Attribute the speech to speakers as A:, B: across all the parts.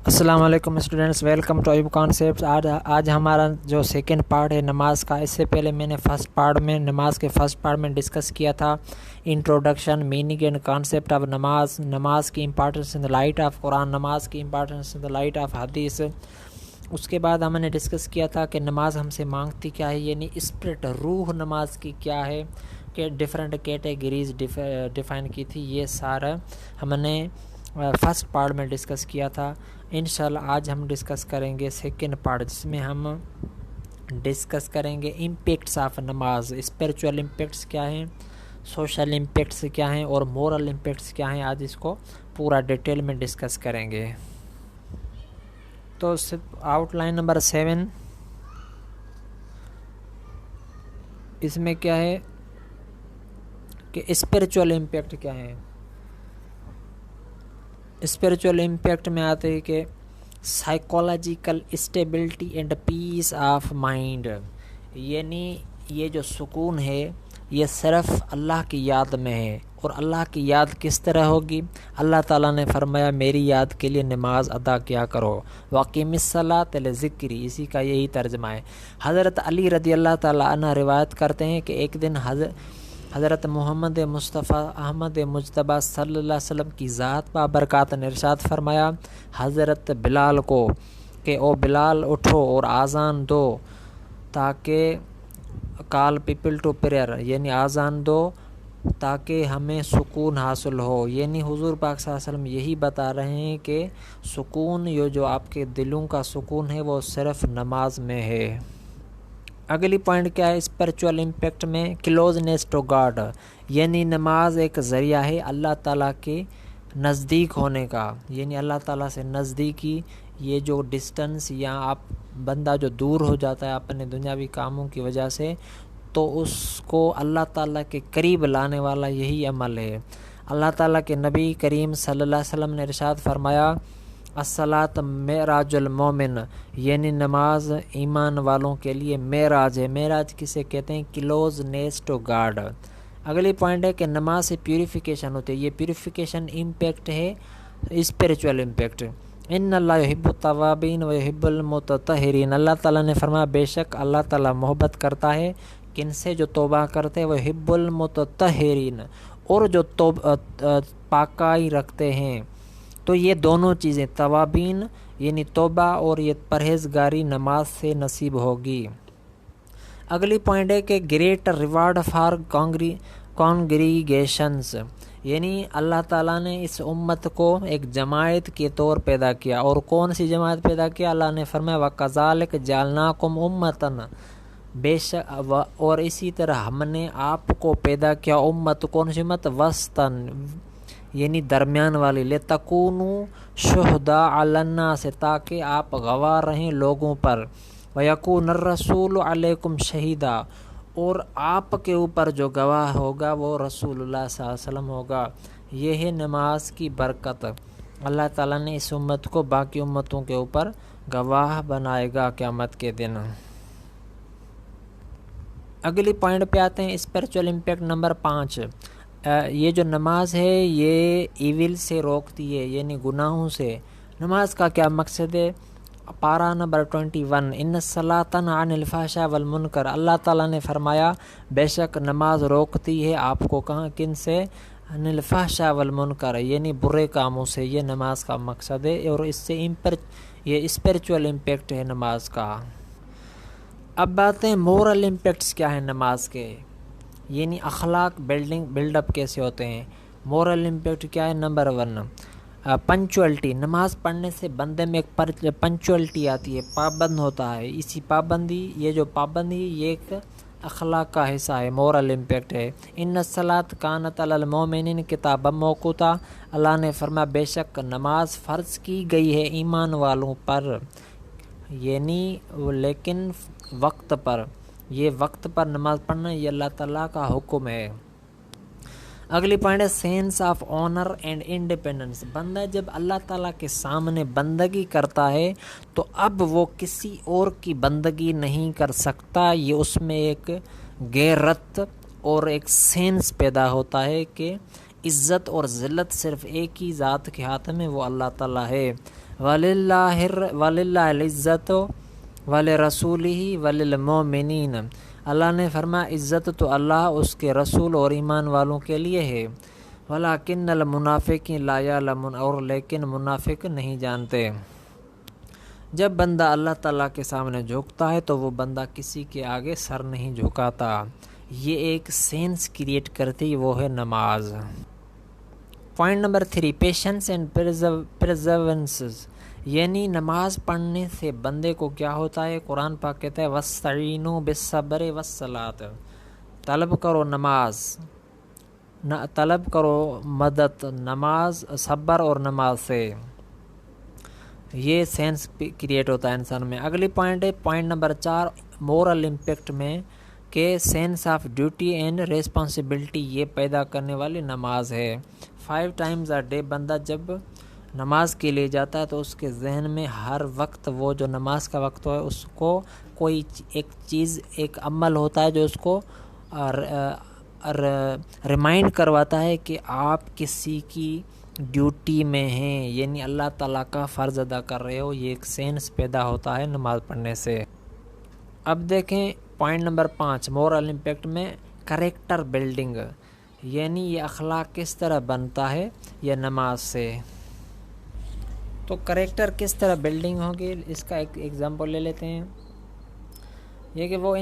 A: السلام علیکم students, welcome to Ayub concepts. آج ہمارا جو سیکنڈ پارٹ ہے نماز کا، اس سے پہلے میں نے نماز کے فرسٹ پارٹ میں ڈسکس کیا تھا introduction, meaning and concept of namaz, نماز کی importance in the light of Quran, نماز کی importance in the light of Hadith. اس کے بعد ہم نے ڈسکس کیا تھا کہ نماز ہم سے مانگتی کیا ہے، یعنی اسپرٹ، روح نماز کی کیا ہے، کہ ڈفرینٹ کیٹیگریز ڈیفائن کی تھی۔ یہ سارا ہم نے فرسٹ پارٹ میں ڈسکس کیا تھا۔ انشاءاللہ آج ہم ڈسکس کریں گے سیکنڈ پارٹ، جس میں ہم ڈسکس کریں گے امپیکٹس آف نماز، اسپریچول امپیکٹس کیا ہیں، سوشل امپیکٹس کیا ہیں اور مورل امپیکٹس کیا ہیں۔ آج اس کو پورا ڈیٹیل میں ڈسکس کریں گے۔ تو آؤٹ لائن نمبر 7، اس میں کیا ہے کہ اسپریچول امپیکٹ کیا ہے۔ اسپریچول امپیکٹ میں آتے ہیں کہ psychological stability and peace of mind, یعنی یہ جو سکون ہے یہ صرف اللہ کی یاد میں ہے۔ اور اللہ کی یاد کس طرح ہوگی؟ اللہ تعالیٰ نے فرمایا میری یاد کے لیے نماز ادا کیا کرو، وَأَقِمِ الصَّلَاةَ لِذِكْرِي، اسی کا یہی ترجمہ ہے۔ حضرت علی رضی اللہ تعالیٰ عنہ روایت کرتے ہیں کہ ایک دن حضرت محمد مصطفیٰ احمد مجتبیٰ صلی اللہ علیہ وسلم کی ذات بابرکات نے ارشاد فرمایا حضرت بلال کو کہ او بلال اٹھو اور آذان دو، تاکہ کال پیپل ٹو پریئر، یعنی آذان دو تاکہ ہمیں سکون حاصل ہو۔ یعنی حضور پاک صلی اللہ علیہ وسلم یہی بتا رہے ہیں کہ سکون، یہ جو آپ کے دلوں کا سکون ہے وہ صرف نماز میں ہے۔ اگلی پوائنٹ کیا ہے اسپریچول امپیکٹ میں؟ کلوزنیس ٹو گاڈ، یعنی نماز ایک ذریعہ ہے اللہ تعالیٰ کے نزدیک ہونے کا، یعنی اللہ تعالیٰ سے نزدیکی۔ یہ جو ڈسٹنس یا آپ بندہ جو دور ہو جاتا ہے اپنے دنیاوی کاموں کی وجہ سے، تو اس کو اللہ تعالیٰ کے قریب لانے والا یہی عمل ہے۔ اللہ تعالیٰ کے نبی کریم صلی اللہ علیہ وسلم نے ارشاد فرمایا الصلاۃ معراج المومن، یعنی نماز ایمان والوں کے لیے معراج ہے۔ معراج کسے کہتے ہیں؟ Closeness to God. اگلی پوائنٹ ہے کہ نماز سے پیوریفیکیشن ہوتی ہے، یہ پیوریفیکیشن امپیکٹ ہے اسپریچول امپیکٹ۔ ان اللہ یحب التوابین و یحب المتطہرین، اللہ تعالیٰ نے فرمایا بے شک اللہ تعالیٰ محبت کرتا ہے کن سے؟ جو توبہ کرتے ہیں، وہ یحب المتطہرین، اور جو پاکائی رکھتے ہیں۔ تو یہ دونوں چیزیں، توابین یعنی توبہ اور یہ پرہیزگاری نماز سے نصیب ہوگی۔ اگلی پوائنٹ ہے کہ گریٹ ریوارڈ فار کانگریگیشنز، یعنی اللہ تعالیٰ نے اس امت کو ایک جماعت کے طور پیدا کیا۔ اور کون سی جماعت پیدا کیا؟ اللہ نے فرمایا وَكَذَلِكَ جَعَلْنَاكُمْ أُمَّةً، بے شک اور اسی طرح ہم نے آپ کو پیدا کیا امت، کون سی امت؟ وسطاً، یعنی درمیان والی، لِتَكُونُوا شُهَدَاءَ عَلَى النَّاسِ، تاکہ آپ گواہ رہیں لوگوں پر، وَيَكُونَ الرَّسُولُ عَلَيْكُمْ شَهِيدًا، اور آپ کے اوپر جو گواہ ہوگا وہ رسول اللہ صلی اللہ علیہ وسلم ہوگا۔ یہ ہے نماز کی برکت۔ اللہ تعالیٰ نے اس امت کو باقی امتوں کے اوپر گواہ بنائے گا قیامت کے دن۔ اگلی پوائنٹ پہ آتے ہیں اسپریچول امپیکٹ نمبر 5۔ یہ جو نماز ہے یہ ایول سے روکتی ہے، یعنی گناہوں سے۔ نماز کا کیا مقصد ہے؟ پارہ نمبر 21، ان الصلاۃ تنہی عن الفحشاء والمنکر، اللہ تعالیٰ نے فرمایا بے شک نماز روکتی ہے آپ کو کہاں، کن سے؟ عن الفحشاء والمنکر، یعنی برے کاموں سے۔ یہ نماز کا مقصد ہے اور اس سے یہ اسپریچول امپیکٹ ہے نماز کا۔ اب بات ہے مورل امپیکٹس کیا ہیں نماز کے، یعنی اخلاق بلڈ اپ کیسے ہوتے ہیں۔ مورل امپیکٹ کیا ہے؟ نمبر 1، پنچوئلٹی، نماز پڑھنے سے بندے میں ایک پنچوئلٹی آتی ہے، پابند ہوتا ہے۔ اسی پابندی، یہ جو پابندی یہ ایک اخلاق کا حصہ ہے، مورل امپیکٹ ہے۔ ان الصلاۃ کانت علی المؤمنین کتابا موقوتا، اللہ نے فرمایا بے شک نماز فرض کی گئی ہے ایمان والوں پر، یعنی لیکن وقت پر، یہ وقت پر نماز پڑھنا یہ اللہ تعالیٰ کا حکم ہے۔ اگلی پوائنٹ ہے sense of honour and independence, بندہ جب اللہ تعالیٰ کے سامنے بندگی کرتا ہے تو اب وہ کسی اور کی بندگی نہیں کر سکتا۔ یہ اس میں ایک غیرت اور ایک سینس پیدا ہوتا ہے کہ عزت اور ذلت صرف ایک ہی ذات کے ہاتھ میں، وہ اللہ تعالیٰ ہے۔ وَلِلَّهِ الْعِزَّةُ وَلِرَسُولِهِ وَلِلْمُؤْمِنِينَ، اللہ نے فرمایا عزت تو اللہ، اس کے رسول اور ایمان والوں کے لیے ہے، وَلَكِنَّ الْمُنَافِقِينَ لَا يَعْلَمُونَ، اور لیکن منافق نہیں جانتے۔ جب بندہ اللہ تعالیٰ کے سامنے جھکتا ہے تو وہ بندہ کسی کے آگے سر نہیں جھکاتا۔ یہ ایک سینس کریٹ کرتی، وہ ہے نماز۔ پوائنٹ نمبر 3، پیشنس اینڈ پرزیورنس، یعنی نماز پڑھنے سے بندے کو کیا ہوتا ہے؟ قرآن پاک کہتا ہے وَاسْتَعِینُوا بِالصَّبْرِ وَالصَّلَاةِ، طلب کرو نماز، طلب کرو مدد نماز، صبر اور نماز سے، یہ سینس کریٹ ہوتا ہے انسان میں۔ اگلی پوائنٹ ہے پوائنٹ نمبر 4، مورل امپیکٹ میں، کہ sense of duty and responsibility یہ پیدا کرنے والی نماز ہے۔ 5 ٹائمز اے ڈے بندہ جب نماز کے لیے جاتا ہے تو اس کے ذہن میں ہر وقت وہ جو نماز کا وقت ہے اس کو کوئی ایک چیز، ایک عمل ہوتا ہے جو اس کو ریمائنڈ کرواتا ہے کہ آپ کسی کی ڈیوٹی میں ہیں، یعنی اللہ تعالیٰ کا فرض ادا کر رہے ہو۔ یہ ایک سینس پیدا ہوتا ہے نماز پڑھنے سے۔ اب دیکھیں پوائنٹ نمبر 5، مورل امپیکٹ میں کریکٹر بلڈنگ، یعنی یہ اخلاق کس طرح بنتا ہے یہ نماز سے۔ تو کریکٹر کس طرح بلڈنگ ہوگی، اس کا ایک ایگزامپل لے لیتے ہیں۔ یہ کہ وہ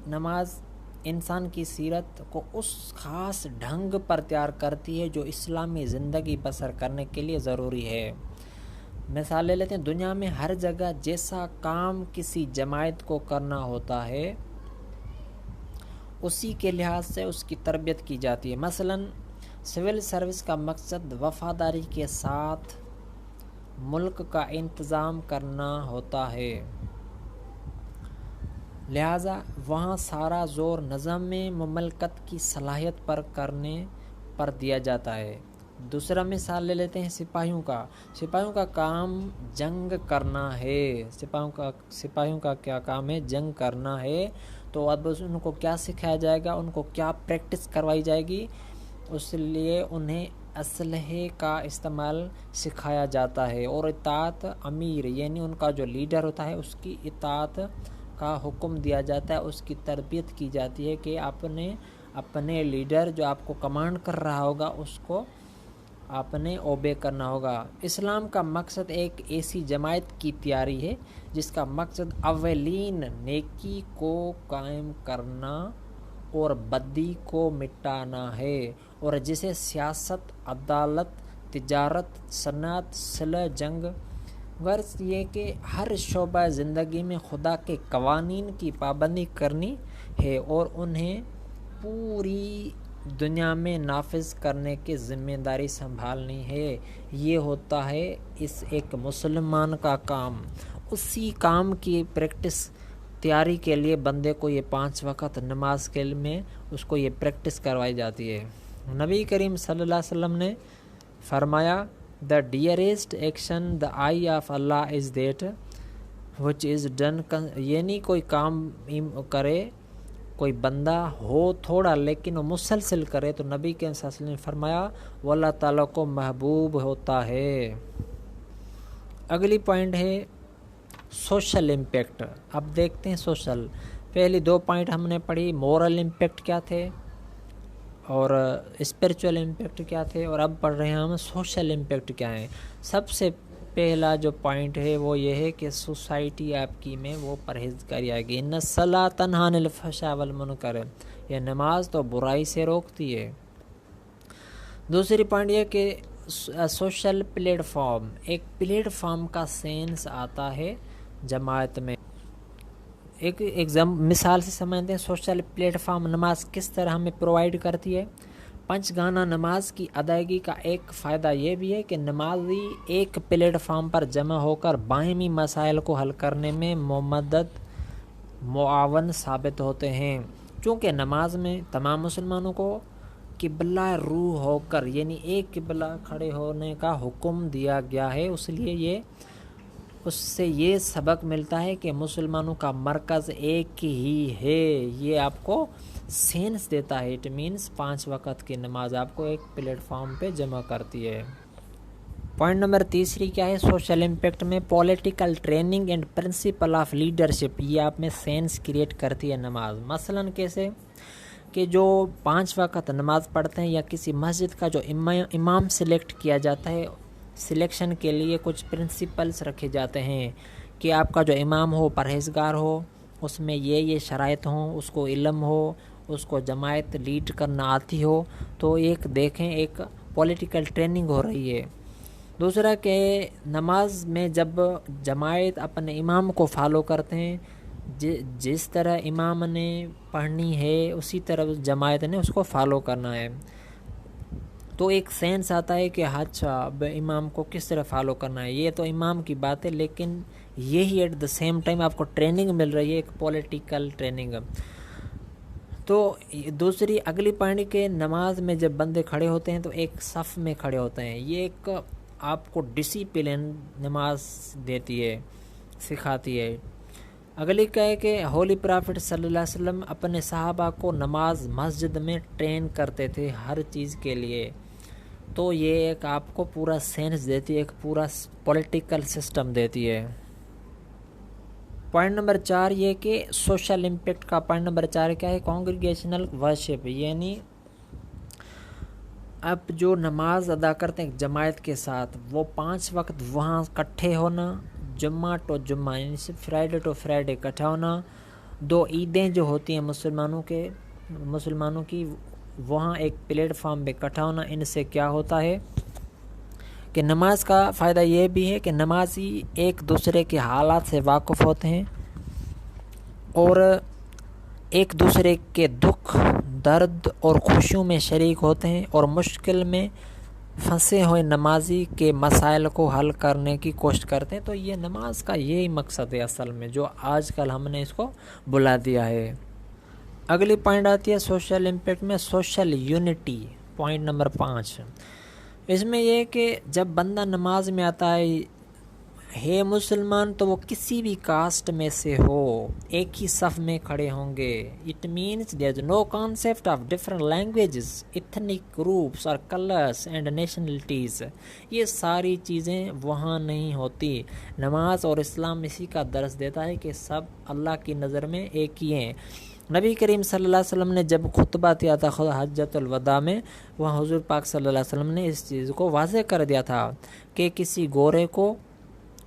A: نماز انسان کی سیرت کو اس خاص ڈھنگ پر تیار کرتی ہے جو اسلامی زندگی بسر کرنے کے لیے ضروری ہے۔ مثال لے لیتے ہیں، دنیا میں ہر جگہ جیسا کام کسی جماعت کو کرنا ہوتا ہے اسی کے لحاظ سے اس کی تربیت کی جاتی ہے۔ مثلا سول سروس کا مقصد وفاداری کے ساتھ ملک کا انتظام کرنا ہوتا ہے، لہذا وہاں سارا زور نظم میں مملکت کی صلاحیت پر کرنے پر دیا جاتا ہے۔ دوسرا مثال لے لیتے ہیں سپاہیوں کا کام جنگ کرنا ہے۔ سپاہیوں کا کیا کام ہے؟ جنگ کرنا ہے۔ تو اب ان کو کیا سکھایا جائے گا، ان کو کیا پریکٹس کروائی جائے گی؟ اس لیے انہیں اسلحے کا استعمال سکھایا جاتا ہے، اور اطاعت امیر یعنی ان کا جو لیڈر ہوتا ہے اس کی اطاعت کا حکم دیا جاتا ہے، اس کی تربیت کی جاتی ہے کہ اپنے لیڈر جو آپ کو کمانڈ کر رہا ہوگا اس کو آپ نے اوبے کرنا ہوگا۔ اسلام کا مقصد ایک ایسی جماعت کی تیاری ہے جس کا مقصد اولین نیکی کو قائم کرنا اور بدی کو مٹانا ہے، اور جسے سیاست، عدالت، تجارت، صنعت، صلح، جنگ، غرض یہ کہ ہر شعبہ زندگی میں خدا کے قوانین کی پابندی کرنی ہے اور انہیں پوری دنیا میں نافذ کرنے کی ذمہ داری سنبھالنی ہے۔ یہ ہوتا ہے اس ایک مسلمان کا کام۔ اسی کام کی پریکٹس تیاری کے لیے بندے کو یہ 5 وقت نماز کے میں اس کو یہ پریکٹس کروائی جاتی ہے۔ نبی کریم صلی اللہ علیہ وسلم نے فرمایا The dearest action the eye of Allah is that which is done، یعنی کوئی کام کرے، کوئی بندہ ہو تھوڑا لیکن وہ مسلسل کرے تو نبی کے صلی اللہ علیہ وسلم نے فرمایا وہ اللہ تعالیٰ کو محبوب ہوتا ہے۔ اگلی پوائنٹ ہے سوشل امپیکٹ۔ اب دیکھتے ہیں سوشل۔ پہلی 2 پوائنٹ ہم نے پڑھی، مورل امپیکٹ کیا تھے اور اسپریچول امپیکٹ کیا تھے، اور اب پڑھ رہے ہیں ہم سوشل امپیکٹ کیا ہے۔ سب سے پہلا جو پوائنٹ ہے وہ یہ ہے کہ سوسائٹی آپ کی میں وہ پرہیزگاری آئے گی۔ ان الصلاۃ تنہی عن الفحشاء والمنکر، یہ نماز تو برائی سے روکتی ہے۔ دوسری پوائنٹ یہ کہ سوشل پلیٹ فارم، ایک پلیٹ فارم کا سینس آتا ہے جماعت میں۔ ایک مثال سے سمجھتے ہیں سوشل پلیٹ فارم نماز کس طرح ہمیں پرووائڈ کرتی ہے۔ 5 گانہ نماز کی ادائیگی کا ایک فائدہ یہ بھی ہے کہ نمازی ایک پلیٹ فارم پر جمع ہو کر باہمی مسائل کو حل کرنے میں معاون ثابت ہوتے ہیں۔ چونکہ نماز میں تمام مسلمانوں کو قبلہ روح ہو کر یعنی ایک قبلہ کھڑے ہونے کا حکم دیا گیا ہے، اس سے یہ سبق ملتا ہے کہ مسلمانوں کا مرکز ایک ہی ہے۔ یہ آپ کو سینس دیتا ہے، اٹ مینس 5 وقت کی نماز آپ کو ایک پلیٹ فارم پہ جمع کرتی ہے۔ پوائنٹ نمبر تیسری کیا ہے سوشل امپیکٹ میں؟ Political training and principle of leadership. یہ آپ میں سینس کریٹ کرتی ہے نماز. مثلاً کیسے کہ جو 5 وقت نماز پڑھتے ہیں یا کسی مسجد کا جو امام سلیکٹ کیا جاتا ہے، سلیکشن کے لیے کچھ پرنسپلز رکھے جاتے ہیں کہ آپ کا جو امام ہو پرہیزگار ہو، اس میں یہ شرائط ہوں، اس کو علم ہو، اس کو جماعت لیڈ کرنا آتی ہو. تو ایک دیکھیں ایک پولیٹیکل ٹریننگ ہو رہی ہے. دوسرا کہ نماز میں جب جماعت اپنے امام کو فالو کرتے ہیں، جس طرح امام نے پڑھنی ہے اسی طرح جماعت نے اس کو فالو کرنا ہے. تو ایک سینس آتا ہے کہ اچھا اب امام کو کس طرح فالو کرنا ہے. یہ تو امام کی بات ہے، لیکن یہی ایٹ دا سیم ٹائم آپ کو ٹریننگ مل رہی ہے، ایک پولیٹیکل ٹریننگ. تو دوسری اگلی پوائنٹ کہ نماز میں جب بندے کھڑے ہوتے ہیں تو ایک صف میں کھڑے ہوتے ہیں. یہ ایک آپ کو ڈسپلن نماز دیتی ہے، سکھاتی ہے. اگلی کیا ہے کہ ہولی پرافٹ صلی اللہ علیہ وسلم اپنے صحابہ کو نماز مسجد میں ٹرین کرتے تھے ہر چیز کے لیے. تو یہ ایک آپ کو پورا سینس دیتی ہے، ایک پورا پولیٹیکل سسٹم دیتی ہے. پوائنٹ نمبر 4 یہ کہ سوشل امپیکٹ کا پوائنٹ نمبر 4 کیا ہے کانگریگیشنل ورشپ. یعنی اب جو نماز ادا کرتے ہیں جماعت کے ساتھ، وہ 5 وقت وہاں اکٹھے ہونا، جمعہ ٹو جمعہ یعنی فرائیڈے ٹو فرائیڈے اکٹھا ہونا. 2 عیدیں جو ہوتی ہیں مسلمانوں کی وہاں ایک پلیٹ فارم پہ اکٹھا ہونا. ان سے کیا ہوتا ہے کہ نماز کا فائدہ یہ بھی ہے کہ نمازی ایک دوسرے کے حالات سے واقف ہوتے ہیں اور ایک دوسرے کے دکھ درد اور خوشیوں میں شریک ہوتے ہیں، اور مشکل میں پھنسے ہوئے نمازی کے مسائل کو حل کرنے کی کوشش کرتے ہیں. تو یہ نماز کا یہی مقصد ہے اصل میں، جو آج کل ہم نے اس کو بلا دیا ہے. اگلی پوائنٹ آتی ہے سوشل امپیکٹ میں سوشل یونٹی. پوائنٹ نمبر 5 اس میں یہ کہ جب بندہ نماز میں آتا ہے مسلمان تو وہ کسی بھی کاسٹ میں سے ہو، ایک ہی صف میں کھڑے ہوں گے. It means there is no concept of different languages, ethnic groups اور کلرس اینڈ نیشنلٹیز. یہ ساری چیزیں وہاں نہیں ہوتی. نماز اور اسلام اسی کا درس دیتا ہے کہ سب اللہ کی نظر میں ایک ہی ہیں. نبی کریم صلی اللہ علیہ وسلم نے جب خطبہ دیا تھا حجۃ الوداع میں، وہاں حضور پاک صلی اللہ علیہ وسلم نے اس چیز کو واضح کر دیا تھا کہ کسی گورے کو،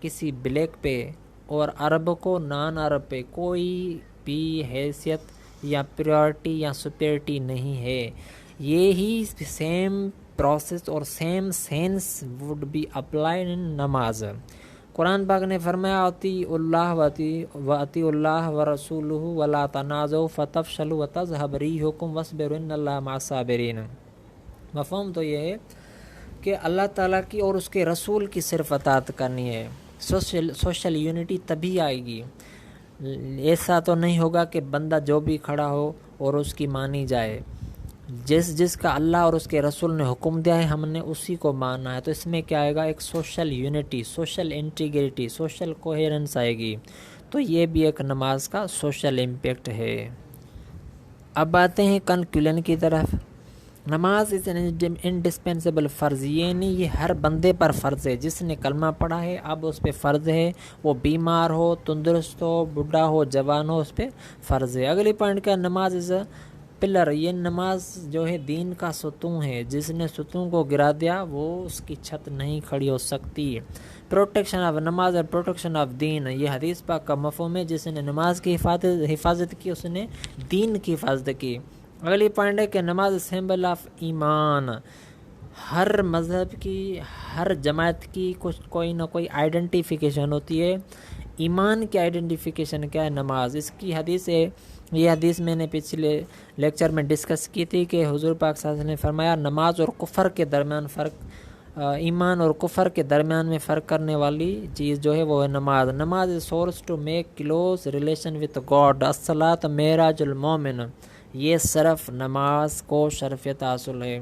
A: کسی بلیک پہ اور عرب کو نان عرب پہ کوئی بھی حیثیت یا پریورٹی یا سپیرٹی نہیں ہے. یہی سیم پروسیس اور same sense would be applied in namaz. Quran پاک نے فرمایا اطیعوا اللہ واطیعوا اللہ ورسولہ ولا تنازعوا فتفشلوا وتذهب ريحكم واصبروا ان اللہ مع الصابرین. مفہوم تو یہ ہے کہ اللہ تعالیٰ کی اور اس کے رسول کی صرف اطاعت کرنی ہے. سوشل یونٹی تبھی آئے گی. ایسا تو نہیں ہوگا کہ بندہ جو بھی کھڑا ہو اور اس کی مانی جائے. جس کا اللہ اور اس کے رسول نے حکم دیا ہے ہم نے اسی کو ماننا ہے. تو اس میں کیا آئے گا ایک social unity, social integrity, social coherence آئے گی. تو یہ بھی ایک نماز کا سوشل امپیکٹ ہے. اب آتے ہیں کنکلوژن کی طرف. نماز از این انڈسپینسیبل فرض، یعنی یہ ہر بندے پر فرض ہے. جس نے کلمہ پڑھا ہے اب اس پہ فرض ہے، وہ بیمار ہو، تندرست ہو، بڈھا ہو، جوان ہو، اس پہ فرض ہے. اگلی پوائنٹ کا نماز از پلر. یہ نماز جو ہے دین کا ستون ہے. جس نے ستون کو گرا دیا وہ اس کی چھت نہیں کھڑی ہو سکتی. پروٹیکشن آف نماز اور پروٹیکشن آف دین، یہ حدیث پاک کا مفہوم ہے. جس نے نماز کی حفاظت کی اس نے دین کی حفاظت کی. اگلی پوائنٹ ہے کہ نماز سمبل آف ایمان. ہر مذہب کی، ہر جماعت کی کوئی نہ کوئی آئیڈینٹیفیکیشن ہوتی ہے. ایمان کی آئیڈینٹیفیکیشن کیا ہے؟ نماز. اس کی حدیث ہے، یہ حدیث میں نے پچھلے لیکچر میں ڈسکس کی تھی کہ حضور پاک صلی اللہ علیہ وسلم نے فرمایا نماز اور کفر کے درمیان فرق، ایمان اور کفر کے درمیان میں فرق کرنے والی چیز جو ہے وہ ہے نماز. Namaz is source to make close relation with God. الصلاۃ معراج المومن. یہ صرف نماز کو شرفیت حاصل ہے.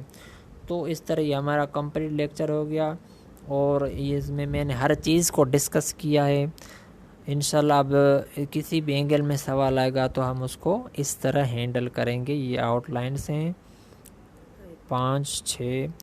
A: تو اس طرح یہ ہمارا کمپلیٹ لیکچر ہو گیا اور اس میں نے ہر چیز کو ڈسکس کیا ہے. انشاءاللہ اب کسی بھی اینگل میں سوال آئے گا تو ہم اس کو اس طرح ہینڈل کریں گے. یہ آؤٹ لائنس ہیں 5 6